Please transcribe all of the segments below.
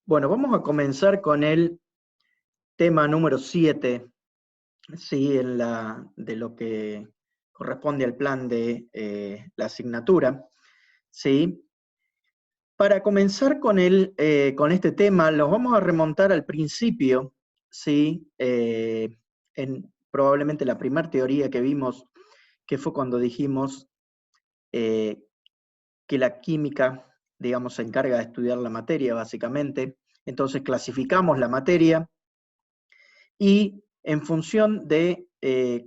Bueno, vamos a comenzar con el tema número 7, ¿sí? De lo que corresponde al plan de la asignatura, ¿sí? Para comenzar con este tema, los vamos a remontar al principio, ¿sí? Probablemente la primera teoría que vimos, que fue cuando dijimos que la química, digamos, se encarga de estudiar la materia, básicamente. Entonces clasificamos la materia, y en función de,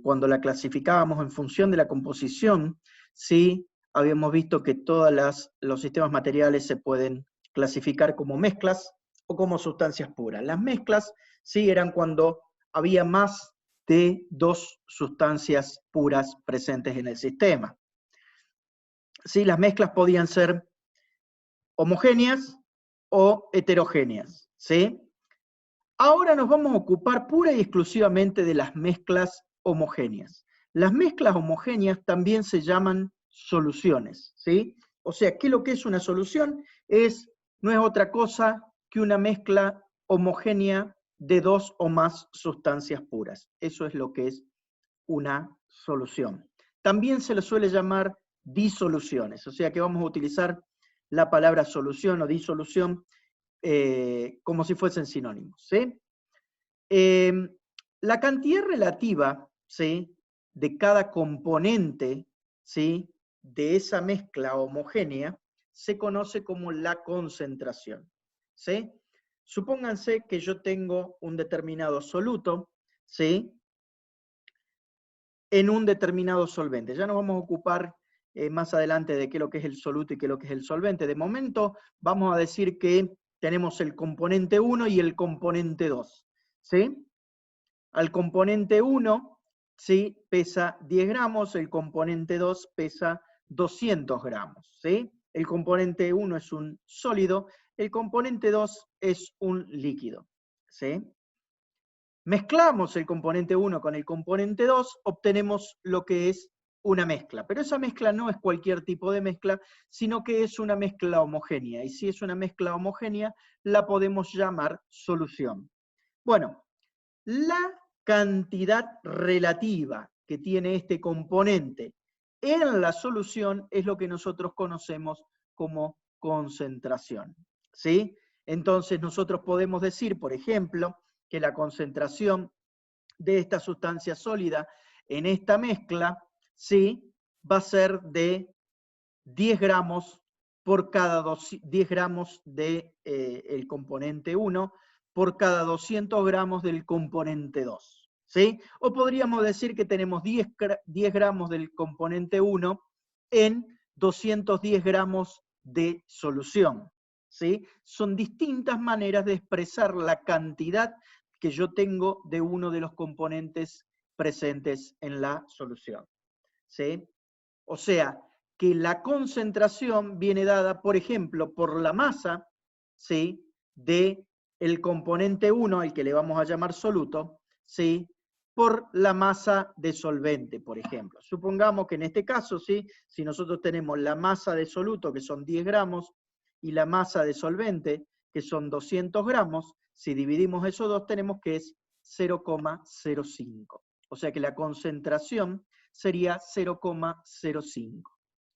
cuando la clasificábamos en función de la composición, sí habíamos visto que todos los sistemas materiales se pueden clasificar como mezclas o como sustancias puras. Las mezclas sí eran cuando había más de dos sustancias puras presentes en el sistema. Sí, las mezclas podían ser homogéneas o heterogéneas, ¿sí? Ahora nos vamos a ocupar pura y exclusivamente de las mezclas homogéneas. Las mezclas homogéneas también se llaman soluciones, ¿sí? O sea, ¿qué es lo que es una solución? No es otra cosa que una mezcla homogénea de dos o más sustancias puras. Eso es lo que es una solución. También se le suele llamar disoluciones, o sea que vamos a utilizar la palabra solución o disolución como si fuesen sinónimos, ¿sí? La cantidad relativa, ¿sí?, de cada componente, ¿sí?, de esa mezcla homogénea se conoce como la concentración, ¿sí? Supónganse que yo tengo un determinado soluto, ¿sí?, en un determinado solvente. Ya nos vamos a ocupar más adelante de qué es lo que es el soluto y qué es lo que es el solvente. De momento vamos a decir que tenemos el componente 1 y el componente 2, ¿sí? Al componente 1, ¿sí?, pesa 10 gramos, el componente 2 pesa 200 gramos, ¿sí? El componente 1 es un sólido, el componente 2 es un líquido, ¿sí? Mezclamos el componente 1 con el componente 2, obtenemos lo que es una mezcla. Pero esa mezcla no es cualquier tipo de mezcla, sino que es una mezcla homogénea. Y si es una mezcla homogénea, la podemos llamar solución. Bueno, la cantidad relativa que tiene este componente en la solución es lo que nosotros conocemos como concentración, ¿sí? Entonces nosotros podemos decir, por ejemplo, que la concentración de esta sustancia sólida en esta mezcla, ¿sí?, va a ser de 10 gramos por cada 10 gramos del componente 1 por cada 200 gramos del componente 2, ¿sí? O podríamos decir que tenemos 10 gramos del componente 1 en 210 gramos de solución, ¿sí? Son distintas maneras de expresar la cantidad que yo tengo de uno de los componentes presentes en la solución, ¿sí? O sea, que la concentración viene dada, por ejemplo, por la masa, ¿sí?, del componente 1, al que le vamos a llamar soluto, ¿sí?, por la masa de solvente, por ejemplo. Supongamos que en este caso, ¿sí?, si nosotros tenemos la masa de soluto, que son 10 gramos, y la masa de solvente, que son 200 gramos, si dividimos esos dos, tenemos que es 0,05. O sea que la concentración sería 0,05,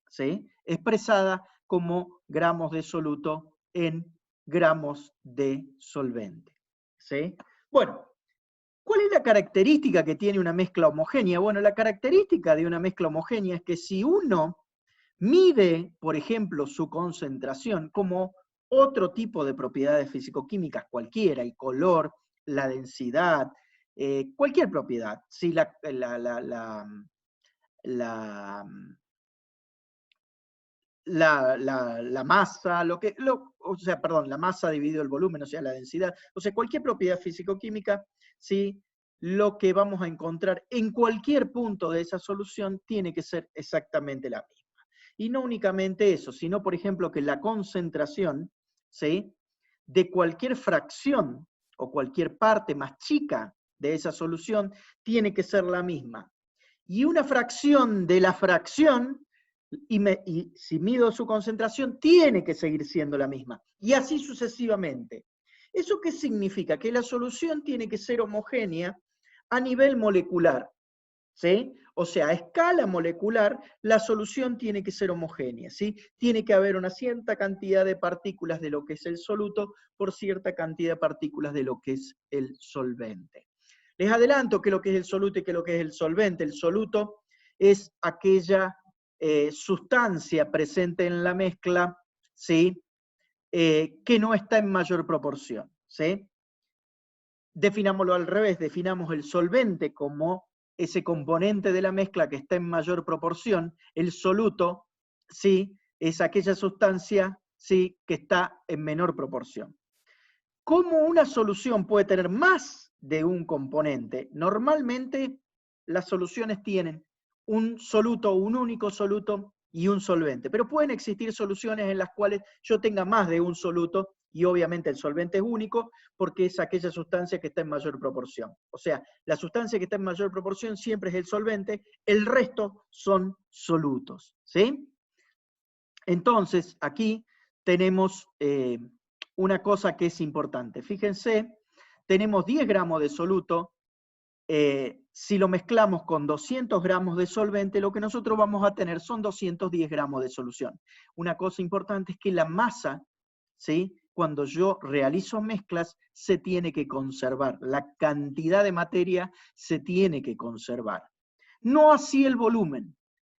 ¿sí?, expresada como gramos de soluto en gramos de solvente, ¿sí? Bueno, ¿cuál es la característica que tiene una mezcla homogénea? Bueno, la característica de una mezcla homogénea es que si uno mide, por ejemplo, su concentración como otro tipo de propiedades físico-químicas cualquiera, el color, la densidad, cualquier propiedad, ¿sí?, la masa, la masa dividido el volumen, o sea, la densidad, o sea, cualquier propiedad físico-química, ¿sí?, lo que vamos a encontrar en cualquier punto de esa solución tiene que ser exactamente la misma. Y no únicamente eso, sino, por ejemplo, que la concentración, ¿sí?, de cualquier fracción o cualquier parte más chica de esa solución tiene que ser la misma. Y una fracción de la fracción, y si mido su concentración, tiene que seguir siendo la misma. Y así sucesivamente. ¿Eso qué significa? Que la solución tiene que ser homogénea a nivel molecular, ¿sí? O sea, a escala molecular, la solución tiene que ser homogénea, ¿sí? Tiene que haber una cierta cantidad de partículas de lo que es el soluto por cierta cantidad de partículas de lo que es el solvente. Les adelanto que lo que es el soluto y que lo que es el solvente. El soluto es aquella sustancia presente en la mezcla, ¿sí? Que no está en mayor proporción, ¿sí? Definámoslo al revés, definamos el solvente como ese componente de la mezcla que está en mayor proporción. El soluto, ¿sí? Es aquella sustancia, ¿sí? Que está en menor proporción. ¿Cómo una solución puede tener más de un componente? Normalmente las soluciones tienen un soluto, un único soluto y un solvente, pero pueden existir soluciones en las cuales yo tenga más de un soluto y obviamente el solvente es único porque es aquella sustancia que está en mayor proporción. O sea, la sustancia que está en mayor proporción siempre es el solvente, el resto son solutos, ¿sí? Entonces, aquí tenemos una cosa que es importante. Fíjense, tenemos 10 gramos de soluto. Si lo mezclamos con 200 gramos de solvente, lo que nosotros vamos a tener son 210 gramos de solución. Una cosa importante es que la masa, ¿sí? Cuando yo realizo mezclas, se tiene que conservar. La cantidad de materia se tiene que conservar. No así el volumen.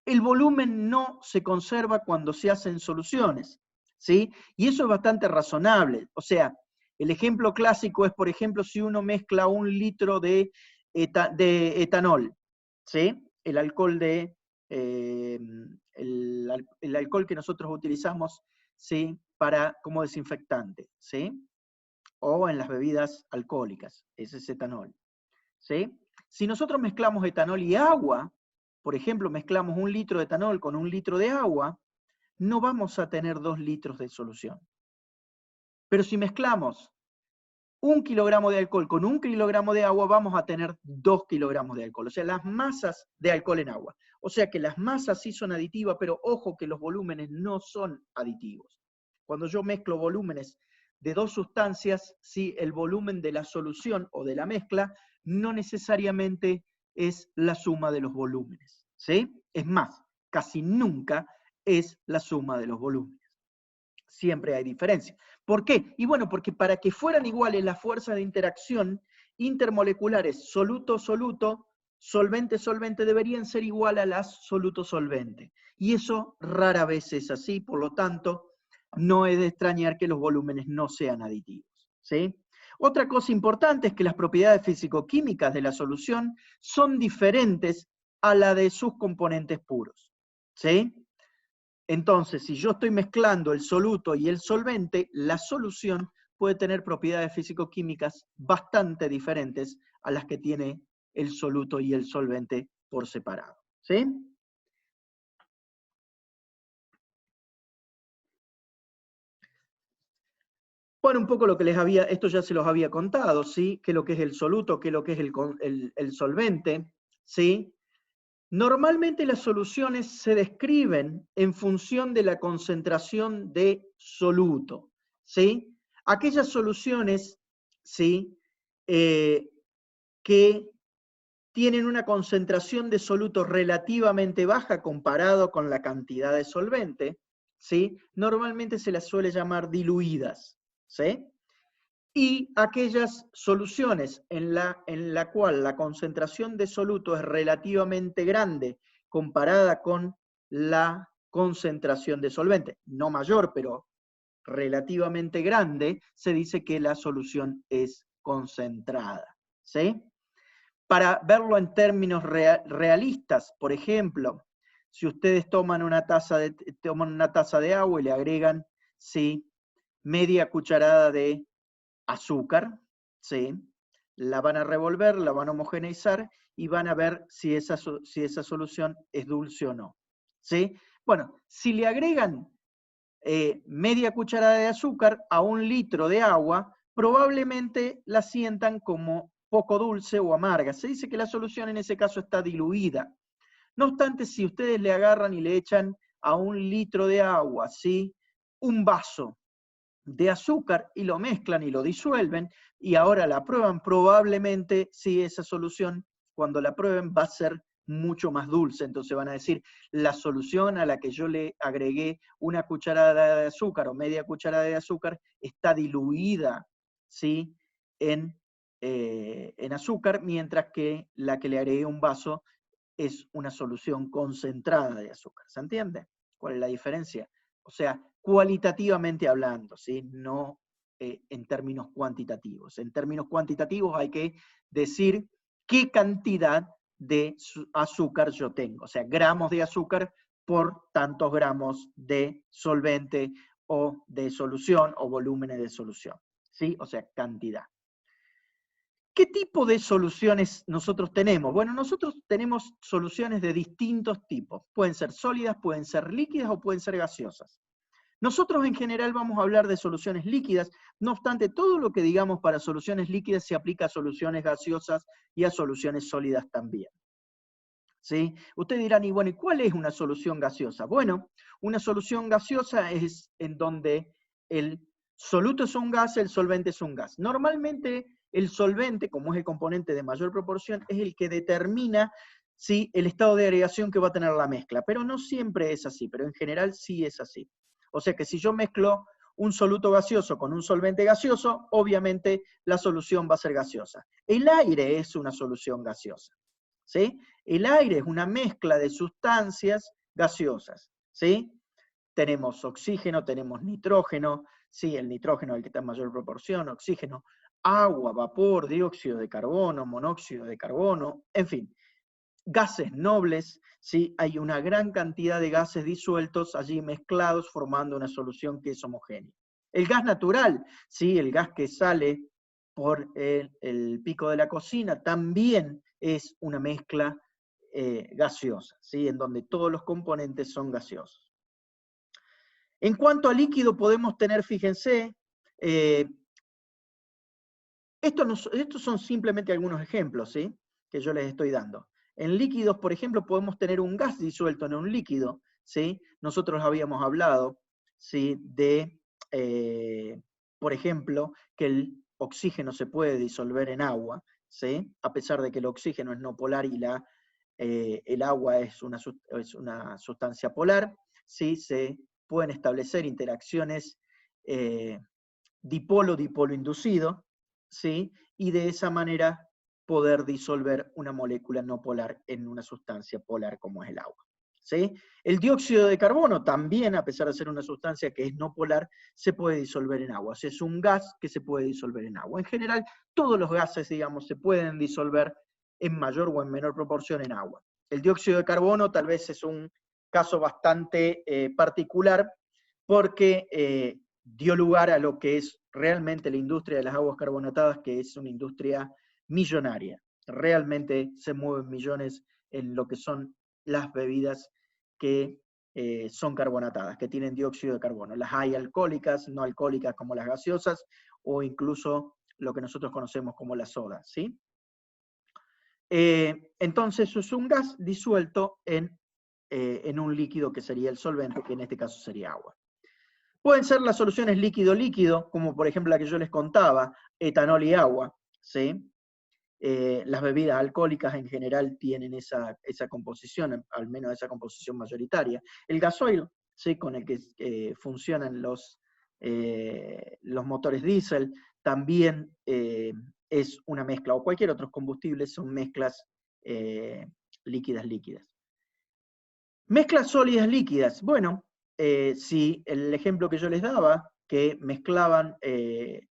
El volumen no se conserva cuando se hacen soluciones, ¿sí? Y eso es bastante razonable. O sea, el ejemplo clásico es, por ejemplo, si uno mezcla 1 litro de etanol, ¿sí? El alcohol el alcohol que nosotros utilizamos, ¿sí? Como desinfectante, ¿sí? O en las bebidas alcohólicas, ese es etanol, ¿sí? Si nosotros mezclamos etanol y agua, por ejemplo, mezclamos 1 litro de etanol con 1 litro de agua, no vamos a tener 2 litros de solución. Pero si mezclamos 1 kilogramo de alcohol con 1 kilogramo de agua, vamos a tener 2 kilogramos de alcohol. O sea, las masas de alcohol en agua. O sea que las masas sí son aditivas, pero ojo que los volúmenes no son aditivos. Cuando yo mezclo volúmenes de dos sustancias, sí, el volumen de la solución o de la mezcla no necesariamente es la suma de los volúmenes, ¿sí? Es más, casi nunca es la suma de los volúmenes. Siempre hay diferencia. ¿Por qué? Y bueno, porque para que fueran iguales las fuerzas de interacción intermoleculares soluto-soluto, solvente-solvente, deberían ser igual a las soluto-solvente. Y eso rara vez es así, por lo tanto, no es de extrañar que los volúmenes no sean aditivos, ¿sí? Otra cosa importante es que las propiedades físico-químicas de la solución son diferentes a la de sus componentes puros, ¿sí? Entonces, si yo estoy mezclando el soluto y el solvente, la solución puede tener propiedades físico-químicas bastante diferentes a las que tiene el soluto y el solvente por separado, ¿sí? Bueno, un poco lo que les había, esto ya se los había contado, ¿sí? Que lo que es el soluto, que lo que es el solvente, ¿sí? Normalmente las soluciones se describen en función de la concentración de soluto, ¿sí? Aquellas soluciones, ¿sí? Que tienen una concentración de soluto relativamente baja comparado con la cantidad de solvente, ¿sí? Normalmente se las suele llamar diluidas, ¿sí? Y aquellas soluciones en la cual la concentración de soluto es relativamente grande comparada con la concentración de solvente, no mayor, pero relativamente grande, se dice que la solución es concentrada, ¿sí? Para verlo en términos realistas, por ejemplo, si ustedes toman una taza de agua y le agregan, ¿sí? Media cucharada de azúcar, ¿sí? La van a revolver, la van a homogeneizar y van a ver si esa solución es dulce o no, ¿sí? Bueno, si le agregan media cucharada de azúcar a 1 litro de agua, probablemente la sientan como poco dulce o amarga. Se dice que la solución en ese caso está diluida. No obstante, si ustedes le agarran y le echan a 1 litro de agua, ¿sí? Un vaso de azúcar y lo mezclan y lo disuelven y ahora la prueban, probablemente sí, esa solución cuando la prueben va a ser mucho más dulce. Entonces van a decir, la solución a la que yo le agregué una cucharada de azúcar o media cucharada de azúcar está diluida, ¿sí?, en azúcar, mientras que la que le agregué un vaso es una solución concentrada de azúcar. ¿Se entiende cuál es la diferencia? O sea, cualitativamente hablando, ¿sí?, no en términos cuantitativos. En términos cuantitativos hay que decir qué cantidad de azúcar yo tengo, o sea, gramos de azúcar por tantos gramos de solvente o de solución o volúmenes de solución, ¿sí? O sea, cantidad. ¿Qué tipo de soluciones nosotros tenemos? Bueno, nosotros tenemos soluciones de distintos tipos. Pueden ser sólidas, pueden ser líquidas o pueden ser gaseosas. Nosotros en general vamos a hablar de soluciones líquidas, no obstante, todo lo que digamos para soluciones líquidas se aplica a soluciones gaseosas y a soluciones sólidas también. ¿Sí? Ustedes dirán, y bueno, ¿y cuál es una solución gaseosa? Bueno, una solución gaseosa es en donde el soluto es un gas, el solvente es un gas. Normalmente el solvente, como es el componente de mayor proporción, es el que determina, ¿sí?, el estado de agregación que va a tener la mezcla, pero no siempre es así, pero en general sí es así. O sea que si yo mezclo un soluto gaseoso con un solvente gaseoso, obviamente la solución va a ser gaseosa. El aire es una solución gaseosa, ¿sí? El aire es una mezcla de sustancias gaseosas, ¿sí? Tenemos oxígeno, tenemos nitrógeno, ¿sí? El nitrógeno es el que está en mayor proporción, oxígeno, agua, vapor, dióxido de carbono, monóxido de carbono, en fin, gases nobles, ¿sí? Hay una gran cantidad de gases disueltos allí mezclados formando una solución que es homogénea. El gas natural, ¿sí?, el gas que sale por el pico de la cocina, también es una mezcla gaseosa, ¿sí?, en donde todos los componentes son gaseosos. En cuanto a líquido podemos tener, fíjense, estos son simplemente algunos ejemplos, ¿sí?, que yo les estoy dando. En líquidos, por ejemplo, podemos tener un gas disuelto en un líquido, ¿sí? Nosotros habíamos hablado, ¿sí?, de, por ejemplo, que el oxígeno se puede disolver en agua, ¿sí?, a pesar de que el oxígeno es no polar y el agua es una sustancia polar, ¿sí? Se pueden establecer interacciones dipolo-dipolo inducido, ¿sí?, y de esa manera poder disolver una molécula no polar en una sustancia polar como es el agua, ¿sí? El dióxido de carbono también, a pesar de ser una sustancia que es no polar, se puede disolver en agua. O sea, es un gas que se puede disolver en agua. En general, todos los gases, digamos, se pueden disolver en mayor o en menor proporción en agua. El dióxido de carbono tal vez es un caso bastante particular porque dio lugar a lo que es realmente la industria de las aguas carbonatadas, que es una industria millonaria. Realmente se mueven millones en lo que son las bebidas que son carbonatadas, que tienen dióxido de carbono. Las hay alcohólicas, no alcohólicas como las gaseosas, o incluso lo que nosotros conocemos como la soda, ¿sí? Entonces es un gas disuelto en un líquido que sería el solvente, que en este caso sería agua. Pueden ser las soluciones líquido-líquido, como por ejemplo la que yo les contaba, etanol y agua, ¿sí? Las bebidas alcohólicas en general tienen esa composición, al menos esa composición mayoritaria. El gasoil, ¿sí?, con el que funcionan los motores diésel, también es una mezcla, o cualquier otro combustible son mezclas líquidas-líquidas. Mezclas sólidas líquidas. Bueno, si el ejemplo que yo les daba, que mezclaban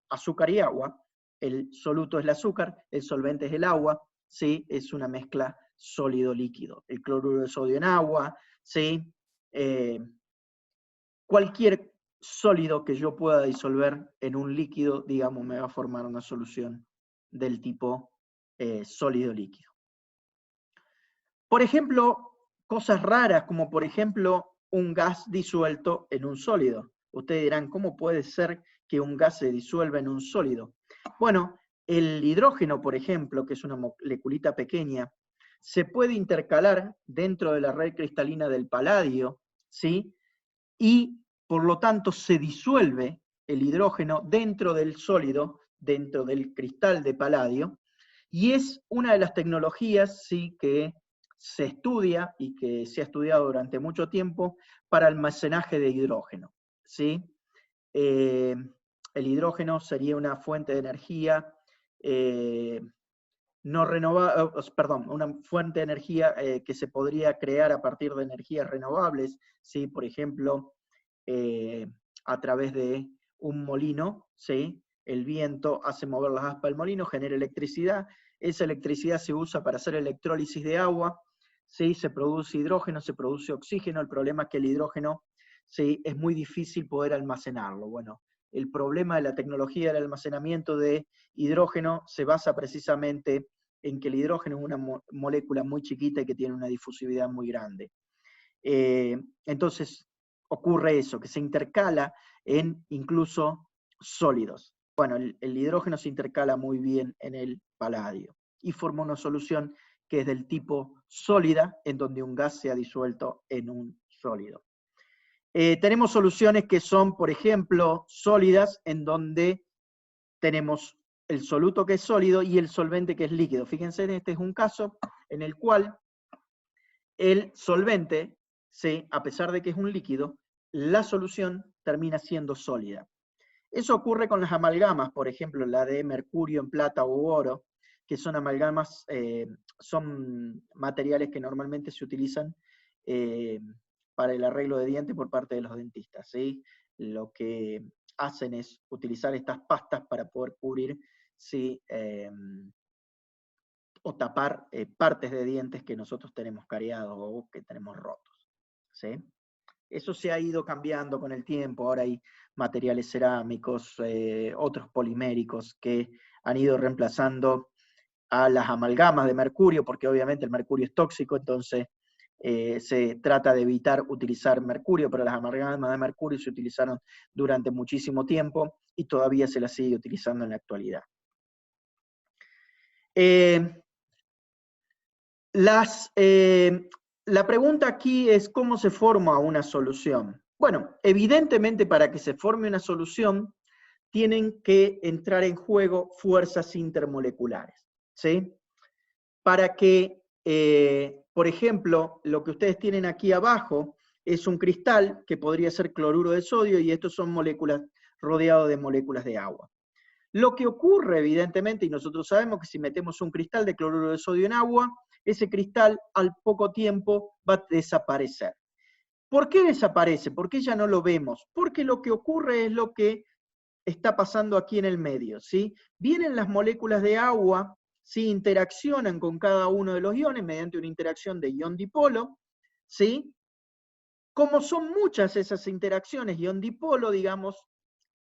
azúcar y agua, el soluto es el azúcar, el solvente es el agua, ¿sí?, es una mezcla sólido-líquido. El cloruro de sodio en agua, ¿sí? Cualquier sólido que yo pueda disolver en un líquido, digamos, me va a formar una solución del tipo sólido-líquido. Por ejemplo, cosas raras, como por ejemplo un gas disuelto en un sólido. Ustedes dirán, ¿cómo puede ser que un gas se disuelva en un sólido? Bueno, el hidrógeno, por ejemplo, que es una moleculita pequeña, se puede intercalar dentro de la red cristalina del paladio, ¿sí?, y por lo tanto se disuelve el hidrógeno dentro del sólido, dentro del cristal de paladio, y es una de las tecnologías, sí, que se estudia y que se ha estudiado durante mucho tiempo para almacenaje de hidrógeno, ¿sí? El hidrógeno sería una fuente de energía no renovable, perdón, una fuente de energía que se podría crear a partir de energías renovables, ¿sí? Por ejemplo, a través de un molino, ¿sí? El viento hace mover las aspas del molino, genera electricidad, esa electricidad se usa para hacer electrólisis de agua, ¿sí? Se produce hidrógeno, se produce oxígeno, el problema es que el hidrógeno, ¿sí? Es muy difícil poder almacenarlo. Bueno, el problema de la tecnología del almacenamiento de hidrógeno se basa precisamente en que el hidrógeno es una molécula muy chiquita y que tiene una difusividad muy grande. Entonces ocurre eso, que se intercala en incluso sólidos. Bueno, el hidrógeno se intercala muy bien en el paladio y forma una solución que es del tipo sólida, en donde un gas se ha disuelto en un sólido. Tenemos soluciones que son, por ejemplo, sólidas, en donde tenemos el soluto que es sólido y el solvente que es líquido. Fíjense, este es un caso en el cual el solvente, ¿sí? A pesar de que es un líquido, la solución termina siendo sólida. Eso ocurre con las amalgamas, por ejemplo, la de mercurio en plata u oro, que son amalgamas, son materiales que normalmente se utilizan para el arreglo de dientes por parte de los dentistas, ¿sí? Lo que hacen es utilizar estas pastas para poder cubrir, ¿sí? O tapar partes de dientes que nosotros tenemos cariados o que tenemos rotos, ¿sí? Eso se ha ido cambiando con el tiempo, ahora hay materiales cerámicos, otros poliméricos que han ido reemplazando a las amalgamas de mercurio, porque obviamente el mercurio es tóxico, entonces se trata de evitar utilizar mercurio, pero las amalgamas de mercurio se utilizaron durante muchísimo tiempo y todavía se las sigue utilizando en la actualidad. La pregunta aquí es ¿cómo se forma una solución? Bueno, evidentemente para que se forme una solución tienen que entrar en juego fuerzas intermoleculares, ¿sí? Para que, por ejemplo, lo que ustedes tienen aquí abajo es un cristal que podría ser cloruro de sodio y estos son moléculas rodeados de moléculas de agua. Lo que ocurre, evidentemente, y nosotros sabemos que si metemos un cristal de cloruro de sodio en agua, ese cristal al poco tiempo va a desaparecer. ¿Por qué desaparece? ¿Por qué ya no lo vemos? Porque lo que ocurre es lo que está pasando aquí en el medio, ¿sí? Vienen las moléculas de agua, ¿sí? Interaccionan con cada uno de los iones mediante una interacción de ion-dipolo, ¿sí? Como son muchas esas interacciones ion-dipolo, digamos,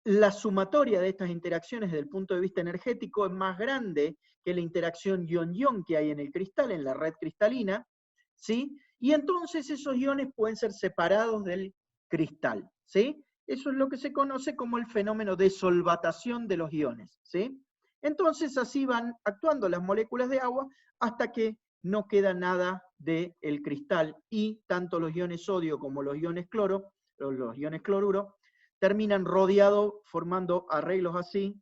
la sumatoria de estas interacciones desde el punto de vista energético es más grande que la interacción ion-ion que hay en el cristal, en la red cristalina, ¿sí? Y entonces esos iones pueden ser separados del cristal, ¿sí? Eso es lo que se conoce como el fenómeno de solvatación de los iones, ¿sí? Entonces así van actuando las moléculas de agua hasta que no queda nada del cristal y tanto los iones sodio como los iones cloro, los iones cloruro, terminan rodeados, formando arreglos así,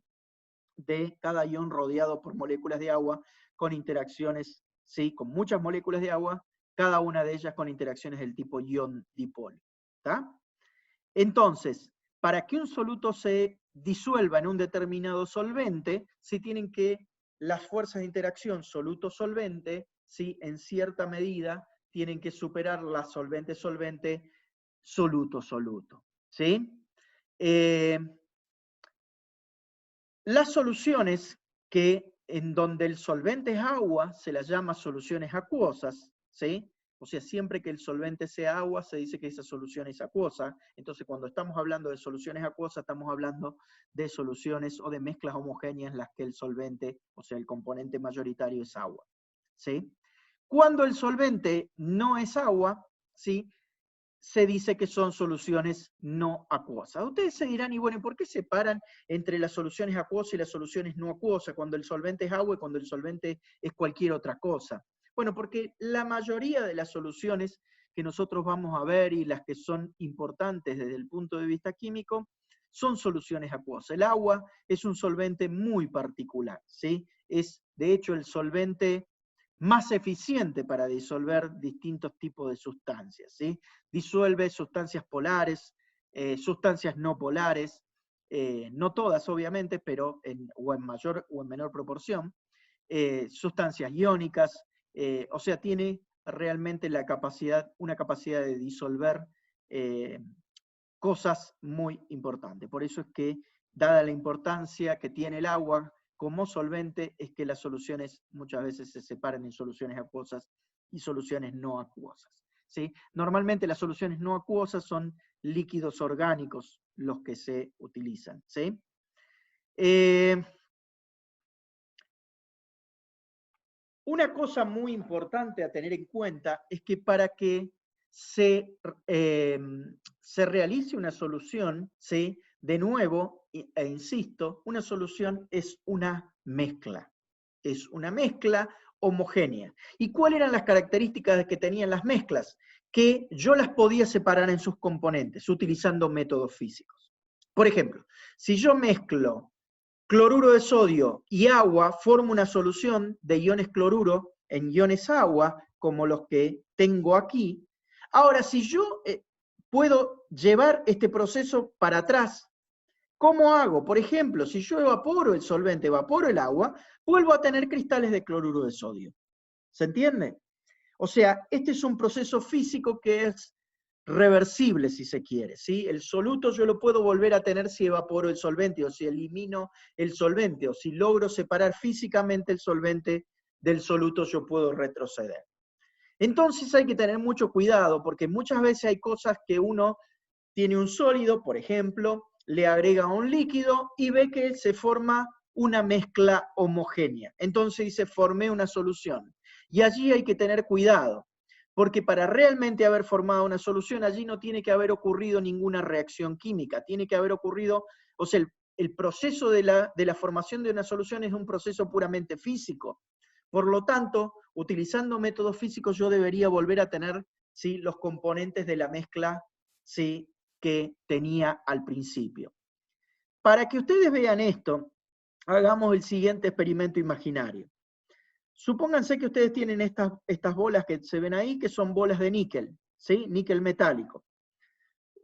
de cada ion rodeado por moléculas de agua, con interacciones, ¿sí? Con muchas moléculas de agua, cada una de ellas con interacciones del tipo ion-dipolo. ¿Está? Entonces, para que un soluto se disuelva en un determinado solvente, sí tienen que las fuerzas de interacción soluto-solvente, ¿sí? En cierta medida, tienen que superar la solvente-solvente, soluto-soluto. ¿Sí? Las soluciones que en donde el solvente es agua se las llama soluciones acuosas, ¿sí? O sea, siempre que el solvente sea agua se dice que esa solución es acuosa. Entonces, cuando estamos hablando de soluciones acuosas, estamos hablando de soluciones o de mezclas homogéneas en las que el solvente, o sea, el componente mayoritario es agua, ¿sí? Cuando el solvente no es agua, ¿sí? Se dice que son soluciones no acuosas. Ustedes se dirán, y bueno, ¿por qué separan entre las soluciones acuosas y las soluciones no acuosas, cuando el solvente es agua y cuando el solvente es cualquier otra cosa? Bueno, porque la mayoría de las soluciones que nosotros vamos a ver y las que son importantes desde el punto de vista químico, son soluciones acuosas. El agua es un solvente muy particular, ¿sí? Es, de hecho, el solvente más eficiente para disolver distintos tipos de sustancias, ¿sí? Disuelve sustancias polares, sustancias no polares, no todas obviamente, pero o en mayor o en menor proporción, sustancias iónicas, o sea, tiene realmente una capacidad de disolver cosas muy importantes. Por eso es que, dada la importancia que tiene el agua como solvente, es que las soluciones muchas veces se separan en soluciones acuosas y soluciones no acuosas, ¿sí? Normalmente las soluciones no acuosas son líquidos orgánicos los que se utilizan, ¿sí? Una cosa muy importante a tener en cuenta es que para que se realice una solución, ¿sí? De nuevo, e insisto, una solución es una mezcla. Es una mezcla homogénea. ¿Y cuáles eran las características que tenían las mezclas? Que yo las podía separar en sus componentes utilizando métodos físicos. Por ejemplo, si yo mezclo cloruro de sodio y agua, forma una solución de iones cloruro en iones agua, como los que tengo aquí. Ahora, si yo puedo llevar este proceso para atrás, ¿cómo hago? Por ejemplo, si yo evaporo el solvente, evaporo el agua, vuelvo a tener cristales de cloruro de sodio. ¿Se entiende? O sea, este es un proceso físico que es reversible, si se quiere, ¿sí? El soluto yo lo puedo volver a tener si evaporo el solvente, o si elimino el solvente, o si logro separar físicamente el solvente del soluto, yo puedo retroceder. Entonces hay que tener mucho cuidado, porque muchas veces hay cosas que uno tiene un sólido, por ejemplo, le agrega un líquido y ve que se forma una mezcla homogénea. Entonces dice, formé una solución. Y allí hay que tener cuidado, porque para realmente haber formado una solución, allí no tiene que haber ocurrido ninguna reacción química, tiene que haber ocurrido, o sea, el proceso de la formación de una solución es un proceso puramente físico. Por lo tanto, utilizando métodos físicos, yo debería volver a tener, ¿sí?, los componentes de la mezcla, ¿sí?, que tenía al principio. Para que ustedes vean esto, hagamos el siguiente experimento imaginario. Supónganse que ustedes tienen estas bolas que se ven ahí, que son bolas de níquel, ¿sí? Níquel metálico.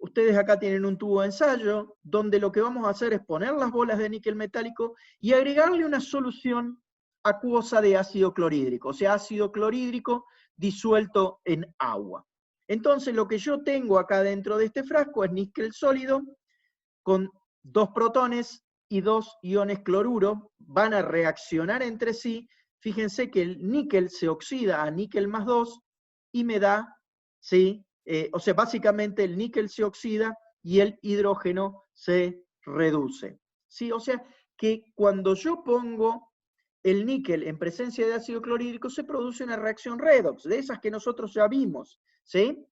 Ustedes acá tienen un tubo de ensayo, donde lo que vamos a hacer es poner las bolas de níquel metálico y agregarle una solución acuosa de ácido clorhídrico, o sea, ácido clorhídrico disuelto en agua. Entonces lo que yo tengo acá dentro de este frasco es níquel sólido con 2 protones y 2 iones cloruro, van a reaccionar entre sí. Fíjense que el níquel se oxida a níquel más 2 y me da, ¿sí? O sea, básicamente el níquel se oxida y el hidrógeno se reduce, ¿sí? O sea, que cuando yo pongo el níquel en presencia de ácido clorhídrico se produce una reacción redox, de esas que nosotros ya vimos, ¿sí?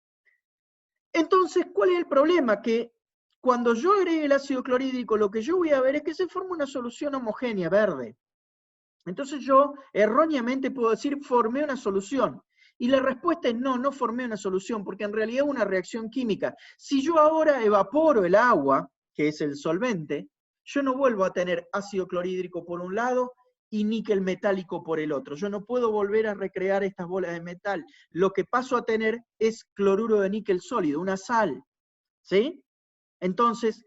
Entonces, ¿cuál es el problema? Que cuando yo agregue el ácido clorhídrico, lo que yo voy a ver es que se forma una solución homogénea verde. Entonces yo erróneamente puedo decir, formé una solución. Y la respuesta es no, no formé una solución, porque en realidad es una reacción química. Si yo ahora evaporo el agua, que es el solvente, yo no vuelvo a tener ácido clorhídrico por un lado y níquel metálico por el otro. Yo no puedo volver a recrear estas bolas de metal. Lo que paso a tener es cloruro de níquel sólido, una sal, ¿sí? Entonces,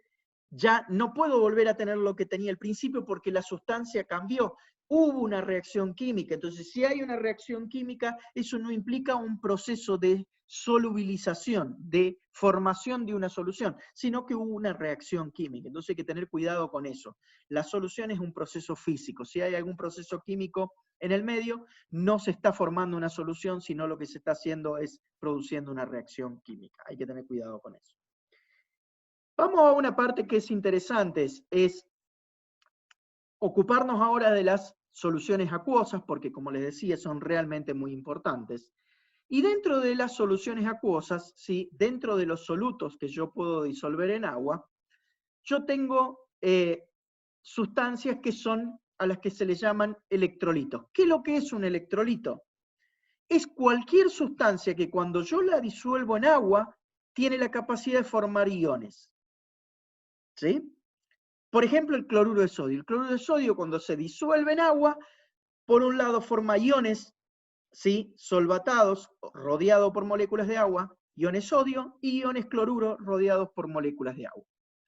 ya no puedo volver a tener lo que tenía al principio porque la sustancia cambió. Hubo una reacción química. Entonces, si hay una reacción química, eso no implica un proceso de solubilización, de formación de una solución, sino que hubo una reacción química. Entonces hay que tener cuidado con eso. La solución es un proceso físico. Si hay algún proceso químico en el medio, no se está formando una solución, sino lo que se está haciendo es produciendo una reacción química. Hay que tener cuidado con eso. Vamos a una parte que es interesante, es ocuparnos ahora de las soluciones acuosas, porque como les decía, son realmente muy importantes. Y dentro de las soluciones acuosas, ¿sí?, dentro de los solutos que yo puedo disolver en agua, yo tengo sustancias que son a las que se le llaman electrolitos. ¿Qué es lo que es un electrolito? Es cualquier sustancia que cuando yo la disuelvo en agua, tiene la capacidad de formar iones. ¿Sí? Por ejemplo, el cloruro de sodio. El cloruro de sodio, cuando se disuelve en agua, por un lado forma iones, ¿sí?, solvatados, rodeados por moléculas de agua, iones sodio, y iones cloruro rodeados por moléculas de agua.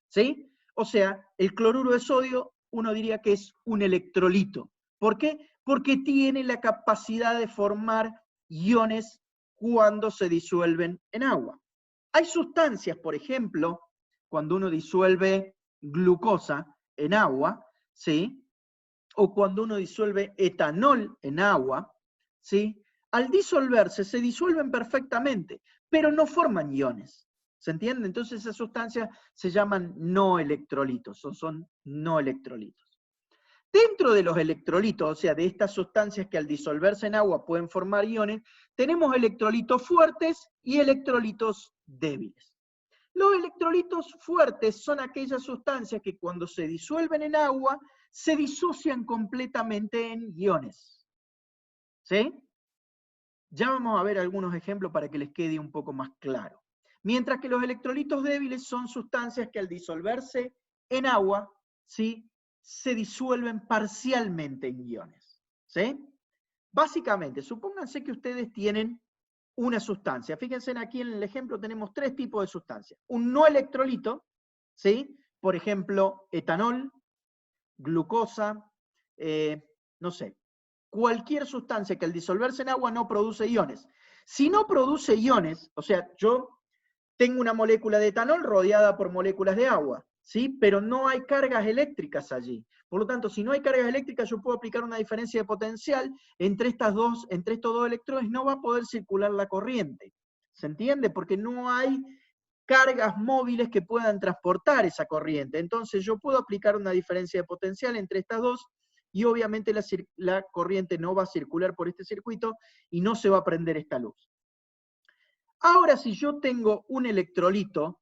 ¿Sí? O sea, el cloruro de sodio, uno diría que es un electrolito. ¿Por qué? Porque tiene la capacidad de formar iones cuando se disuelven en agua. Hay sustancias, por ejemplo, cuando uno disuelve glucosa en agua, ¿sí?, o cuando uno disuelve etanol en agua, ¿sí?, al disolverse se disuelven perfectamente, pero no forman iones. ¿Se entiende? Entonces esas sustancias se llaman no electrolitos, son no electrolitos. Dentro de los electrolitos, o sea, de estas sustancias que al disolverse en agua pueden formar iones, tenemos electrolitos fuertes y electrolitos débiles. Los electrolitos fuertes son aquellas sustancias que cuando se disuelven en agua se disocian completamente en iones. ¿Sí? Ya vamos a ver algunos ejemplos para que les quede un poco más claro. Mientras que los electrolitos débiles son sustancias que al disolverse en agua, ¿sí?, se disuelven parcialmente en iones. ¿Sí? Básicamente, supónganse que ustedes tienen una sustancia. Fíjense aquí en el ejemplo tenemos tres tipos de sustancias. Un no electrolito, ¿sí?, por ejemplo, etanol, glucosa, no sé, cualquier sustancia que al disolverse en agua no produce iones. Si no produce iones, o sea, yo tengo una molécula de etanol rodeada por moléculas de agua, ¿sí?, pero no hay cargas eléctricas allí. Por lo tanto, si no hay cargas eléctricas, yo puedo aplicar una diferencia de potencial entre estos dos electrones, no va a poder circular la corriente. ¿Se entiende? Porque no hay cargas móviles que puedan transportar esa corriente. Entonces yo puedo aplicar una diferencia de potencial entre estas dos y obviamente la corriente no va a circular por este circuito y no se va a prender esta luz. Ahora, si yo tengo un electrolito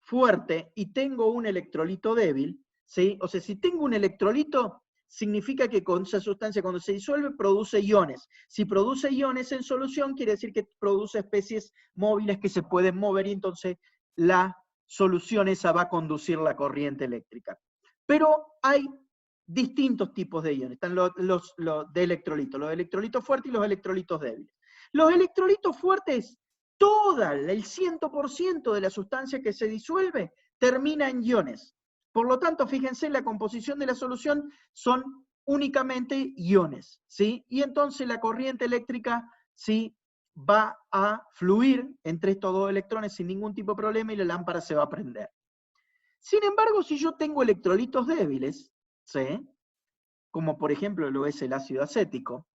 fuerte y tengo un electrolito débil, ¿sí?, o sea, si tengo un electrolito, significa que con esa sustancia cuando se disuelve produce iones. Si produce iones en solución, quiere decir que produce especies móviles que se pueden mover y entonces la solución esa va a conducir la corriente eléctrica. Pero hay distintos tipos de iones. Están los de electrolitos, los electrolitos fuertes y los electrolitos débiles. Los electrolitos fuertes, el 100% de la sustancia que se disuelve termina en iones. Por lo tanto, fíjense, la composición de la solución son únicamente iones, ¿sí? Y entonces la corriente eléctrica, ¿sí?, va a fluir entre estos dos electrones sin ningún tipo de problema y la lámpara se va a prender. Sin embargo, si yo tengo electrolitos débiles, ¿sí?, como por ejemplo lo es el ácido acético,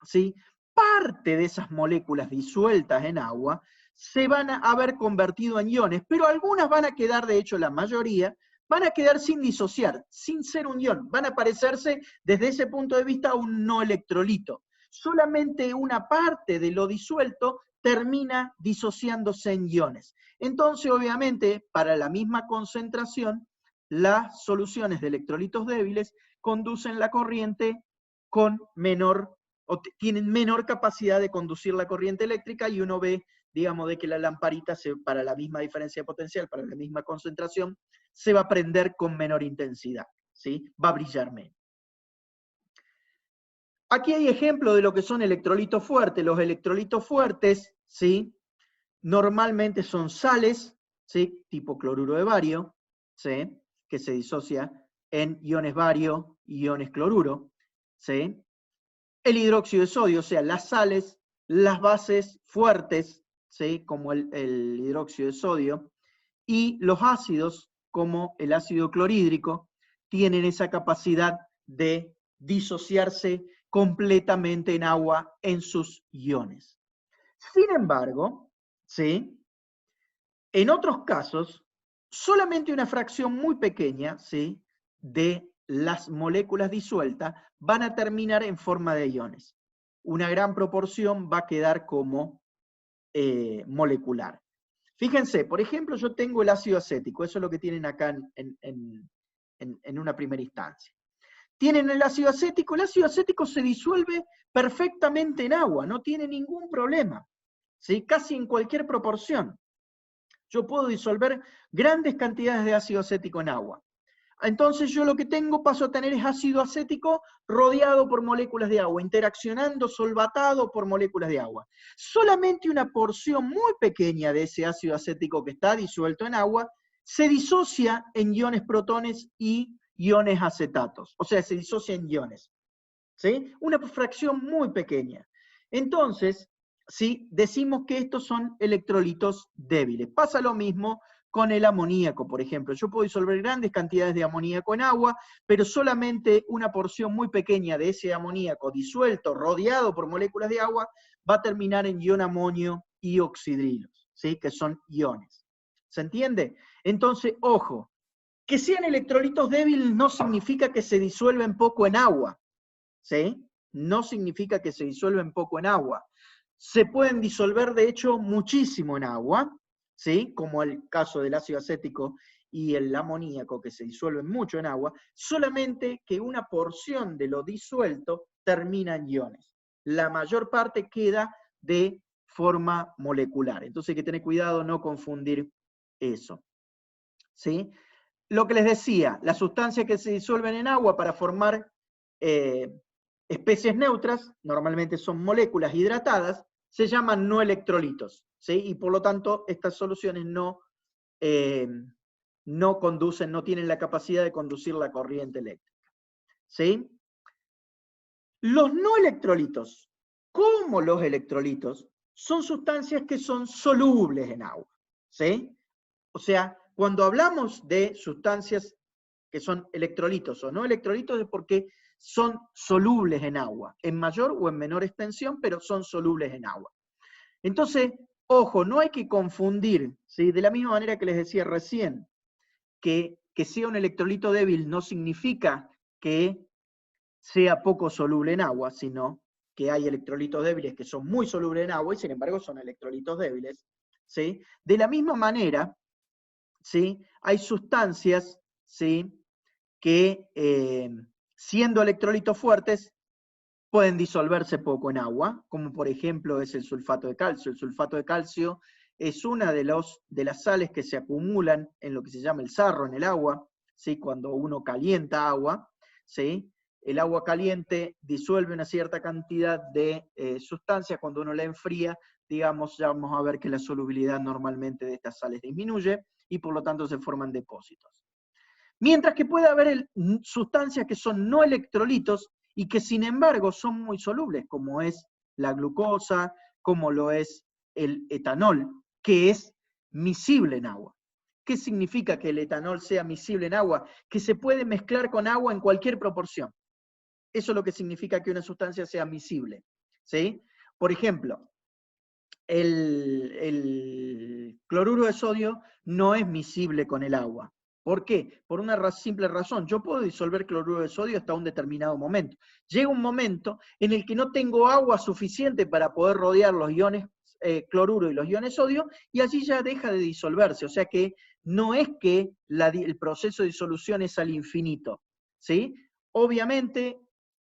¿sí?, parte de esas moléculas disueltas en agua se van a haber convertido en iones, pero algunas van a quedar, de hecho la mayoría, van a quedar sin disociar, sin ser un ion, van a parecerse desde ese punto de vista a un no electrolito. Solamente una parte de lo disuelto termina disociándose en iones. Entonces, obviamente, para la misma concentración, las soluciones de electrolitos débiles conducen la corriente con menor, o tienen menor capacidad de conducir la corriente eléctrica y uno ve, digamos, de que la lamparita, para la misma diferencia de potencial, para la misma concentración, se va a prender con menor intensidad, ¿sí? Va a brillar menos. Aquí hay ejemplos de lo que son electrolitos fuertes. Los electrolitos fuertes, ¿sí?, normalmente son sales, ¿sí?, tipo cloruro de bario, ¿sí?, que se disocia en iones bario y iones cloruro, ¿sí? El hidróxido de sodio, o sea, las sales, las bases fuertes, ¿sí?, como el hidróxido de sodio, y los ácidos, como el ácido clorhídrico, tienen esa capacidad de disociarse completamente en agua en sus iones. Sin embargo, ¿sí?, en otros casos, solamente una fracción muy pequeña, ¿sí?, de las moléculas disueltas van a terminar en forma de iones. Una gran proporción va a quedar como molecular. Fíjense, por ejemplo, yo tengo el ácido acético, eso es lo que tienen acá en una primera instancia. Tienen el ácido acético se disuelve perfectamente en agua, no tiene ningún problema, ¿sí?, casi en cualquier proporción. Yo puedo disolver grandes cantidades de ácido acético en agua. Entonces yo lo que paso a tener es ácido acético rodeado por moléculas de agua, interaccionando, solvatado por moléculas de agua. Solamente una porción muy pequeña de ese ácido acético que está disuelto en agua se disocia en iones protones y iones acetatos. O sea, se disocia en iones. ¿Sí? Una fracción muy pequeña. Entonces, ¿sí? Decimos que estos son electrolitos débiles. Pasa lo mismo con el amoníaco, por ejemplo. Yo puedo disolver grandes cantidades de amoníaco en agua, pero solamente una porción muy pequeña de ese amoníaco disuelto, rodeado por moléculas de agua, va a terminar en ion amonio y oxidrilos, ¿sí? Que son iones. ¿Se entiende? Entonces, ojo, que sean electrolitos débiles no significa que se disuelven poco en agua, ¿sí? No significa que se disuelven poco en agua. Se pueden disolver, de hecho, muchísimo en agua, ¿sí? Como el caso del ácido acético y el amoníaco, que se disuelven mucho en agua, solamente que una porción de lo disuelto termina en iones. La mayor parte queda de forma molecular. Entonces hay que tener cuidado, no confundir eso, ¿sí? Lo que les decía, las sustancias que se disuelven en agua para formar especies neutras, normalmente son moléculas hidratadas, se llaman no electrolitos, ¿sí? Y por lo tanto, estas soluciones no conducen, no tienen la capacidad de conducir la corriente eléctrica, ¿sí? Los no electrolitos, como los electrolitos, son sustancias que son solubles en agua, ¿sí? O sea, cuando hablamos de sustancias que son electrolitos o no electrolitos es porque son solubles en agua, en mayor o en menor extensión, pero son solubles en agua. Entonces, ojo, no hay que confundir, ¿sí? De la misma manera que les decía recién, que sea un electrolito débil no significa que sea poco soluble en agua, sino que hay electrolitos débiles que son muy solubles en agua y sin embargo son electrolitos débiles, ¿sí? De la misma manera, ¿sí? Hay sustancias, ¿sí? Que siendo electrolitos fuertes pueden disolverse poco en agua, como por ejemplo es el sulfato de calcio. El sulfato de calcio es una de las sales que se acumulan en lo que se llama el sarro, en el agua, ¿sí? Cuando uno calienta agua, ¿sí? El agua caliente disuelve una cierta cantidad de sustancias, cuando uno la enfría, digamos, ya vamos a ver que la solubilidad normalmente de estas sales disminuye y por lo tanto se forman depósitos. Mientras que puede haber sustancias que son no electrolitos y que sin embargo son muy solubles, como es la glucosa, como lo es el etanol, que es miscible en agua. ¿Qué significa que el etanol sea miscible en agua? Que se puede mezclar con agua en cualquier proporción. Eso es lo que significa que una sustancia sea miscible, ¿sí? Por ejemplo, el cloruro de sodio no es miscible con el agua. ¿Por qué? Por una simple razón. Yo puedo disolver cloruro de sodio hasta un determinado momento. Llega un momento en el que no tengo agua suficiente para poder rodear los iones cloruro y los iones sodio, y allí ya deja de disolverse. O sea que no es que el proceso de disolución es al infinito, ¿sí? Obviamente,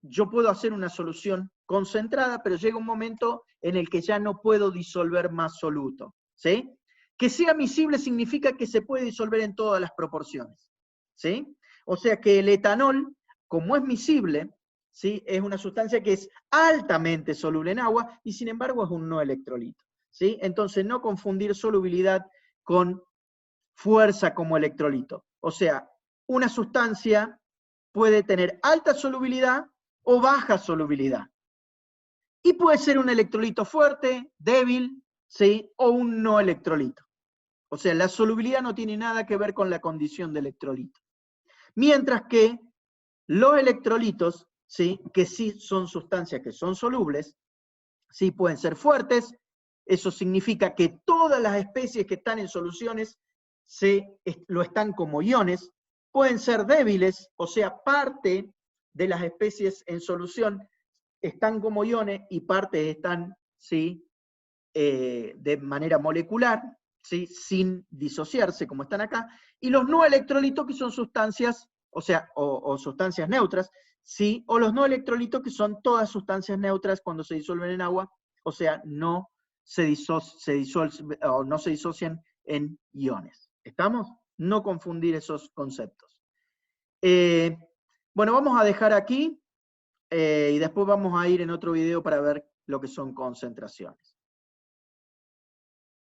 yo puedo hacer una solución concentrada, pero llega un momento en el que ya no puedo disolver más soluto, ¿sí? Que sea miscible significa que se puede disolver en todas las proporciones, ¿sí? O sea que el etanol, como es miscible, ¿sí? Es una sustancia que es altamente soluble en agua y sin embargo es un no electrolito, ¿sí? Entonces no confundir solubilidad con fuerza como electrolito. O sea, una sustancia puede tener alta solubilidad o baja solubilidad. Y puede ser un electrolito fuerte, débil, ¿sí? O un no electrolito. O sea, la solubilidad no tiene nada que ver con la condición de electrolito. Mientras que los electrolitos, ¿sí? Que sí son sustancias que son solubles, sí pueden ser fuertes. Eso significa que todas las especies que están en soluciones lo están como iones. Pueden ser débiles, o sea, parte de las especies en solución están como iones y partes están, ¿sí? De manera molecular, ¿sí? Sin disociarse, como están acá, y los no electrolitos que son sustancias, o sea, o sustancias neutras, ¿sí? O los no electrolitos que son todas sustancias neutras cuando se disuelven en agua, o sea, no se disocian en iones. ¿Estamos? No confundir esos conceptos. Bueno, vamos a dejar aquí y después vamos a ir en otro video para ver lo que son concentraciones.